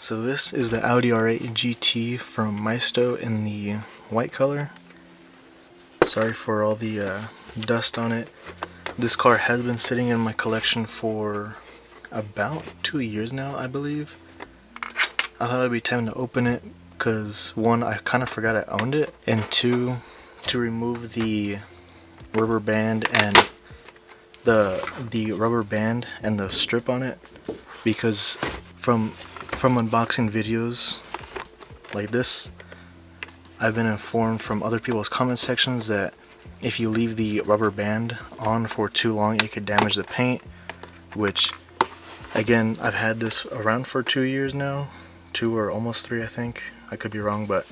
So this is the Audi R8 GT from Maisto in the white color. Sorry for all the dust on it. This car has been sitting in my collection for about 2 years now, I believe. I thought it'd be time to open it because one, I kind of forgot I owned it, and two, to remove the rubber band and the rubber band and the strip on it, because from unboxing videos like this, I've been informed from other people's comment sections that if you leave the rubber band on for too long, it could damage the paint, which, again, I've had this around for 2 years now, 2 or almost 3, I think. I could be wrong, but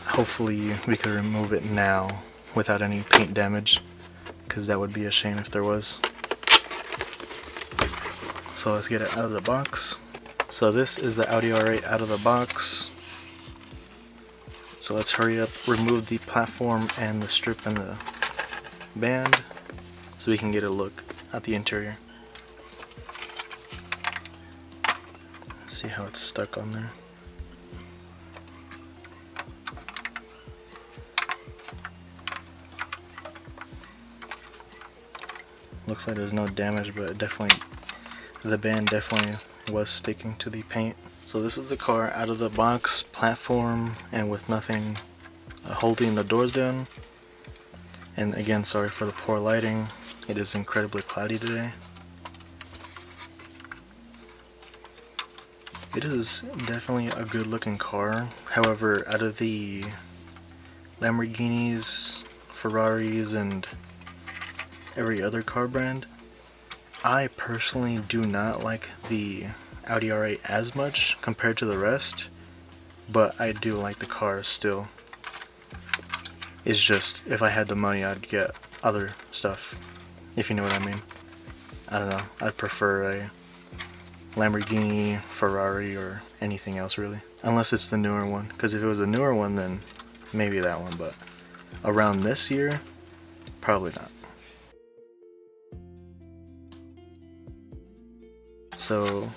hopefully we could remove it now without any paint damage, because that would be a shame if there was. So let's get it out of the box. So this is the Audi R8 out of the box. So let's hurry up, remove the platform and the strip and the band so we can get a look at the interior. See how it's stuck on there. Looks like there's no damage, but definitely the band definitely was sticking to the paint. So this is the car out of the box, platform, and with nothing holding the doors down. And again, sorry for the poor lighting. It is incredibly cloudy today. It is definitely a good looking car. However, out of the Lamborghinis, Ferraris, and every other car brand, I personally do not like the Audi R8 as much compared to the rest, but I do like the car still. It's just, if I had the money, I'd get other stuff, if you know what I mean. I don't know, I'd prefer a Lamborghini, Ferrari, or anything else really, unless it's the newer one, because if it was a newer one, then maybe that one, but around this year, probably not. So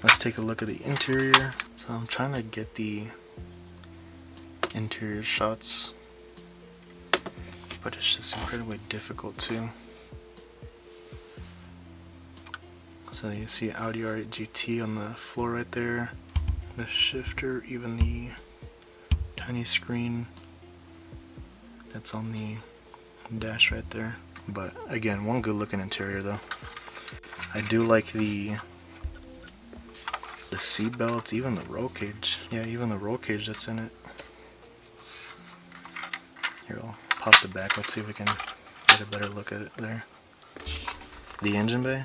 let's take a look at the interior. So I'm trying to get the interior shots, but it's just incredibly difficult too. So you see Audi R8 GT on the floor right there, the shifter, even the tiny screen that's on the dash right there. But again, one good looking interior though. I do like the seat belts, even the roll cage. Yeah, even the roll cage that's in it. Here, I'll pop the back. Let's see if we can get a better look at it there. The engine bay.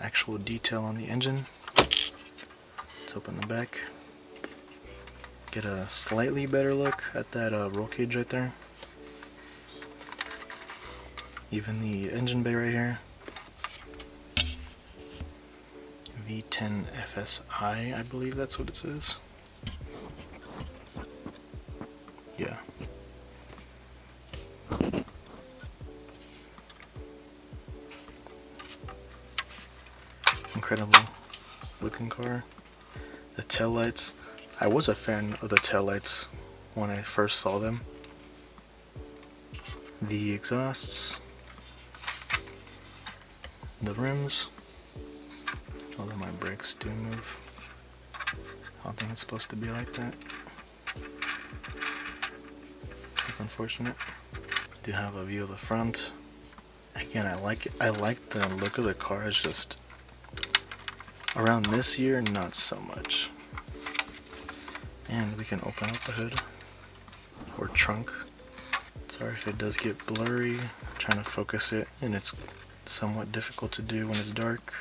Actual detail on the engine. Let's open the back. Get a slightly better look at that roll cage right there. Even the engine bay right here. V10 FSI, I believe that's what it says. Yeah. Incredible looking car. The taillights. I was a fan of the taillights when I first saw them. The exhausts. The rims. Although my brakes do move. I don't think it's supposed to be like that. That's unfortunate. Do have a view of the front. Again, I like it. I like the look of the car. It's just around this year, not so much. And we can open up the hood or trunk. Sorry if it does get blurry. I'm trying to focus it, and it's somewhat difficult to do when it's dark.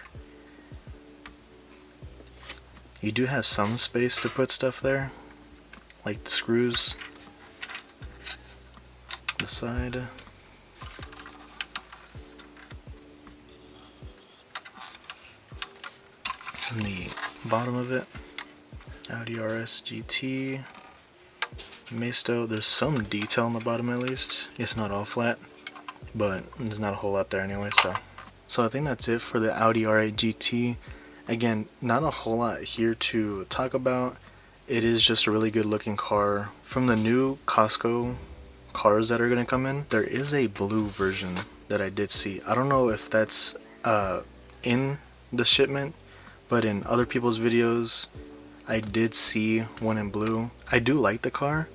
You do have some space to put stuff there, like the screws, the side. And the bottom of it, Audi RS GT, Maisto. There's some detail on the bottom at least. It's not all flat, but there's not a whole lot there anyway, so I think that's it for the Audi R8 GT. Again, not a whole lot here to talk about. It is just a really good looking car. From the new Costco cars that are going to come in, there is a blue version that I did see. I don't know if that's in the shipment, but in other people's videos I did see one in blue. I do like the car,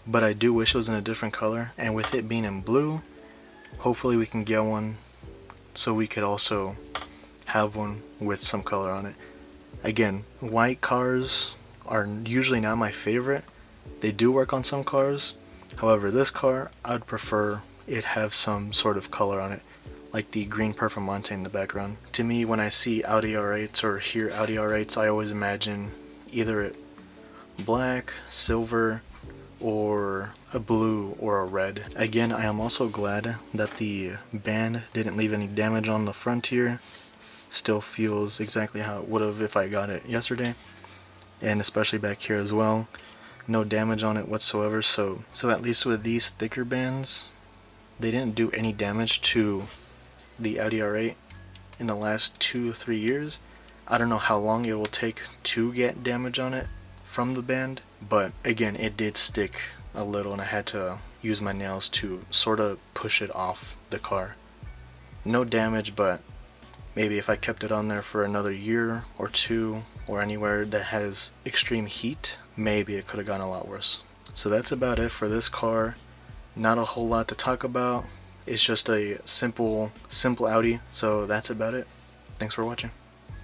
but I do wish it was in a different color, and with it being in blue, hopefully we can get one so we could also have one with some color on it. Again, white cars are usually not my favorite. They do work on some cars. However, this car, I'd prefer it have some sort of color on it, like the green Performante in the background. To me, when I see Audi R8s or hear Audi R8s, I always imagine either it black, silver, or a blue or a red. Again, I am also glad that the band didn't leave any damage on the front here. Still feels exactly how it would have if I got it yesterday, and especially back here as well. No damage on it whatsoever, so at least with these thicker bands, they didn't do any damage to the Audi R8 in the last 2-3 years. I don't know how long it will take to get damage on it from the band, but again, it did stick a little and I had to use my nails to sort of push it off the car. No damage, but maybe if I kept it on there for another year or two, or anywhere that has extreme heat, maybe it could have gone a lot worse. So that's about it for this car. Not a whole lot to talk about. It's just a simple Audi, so that's about it. Thanks for watching.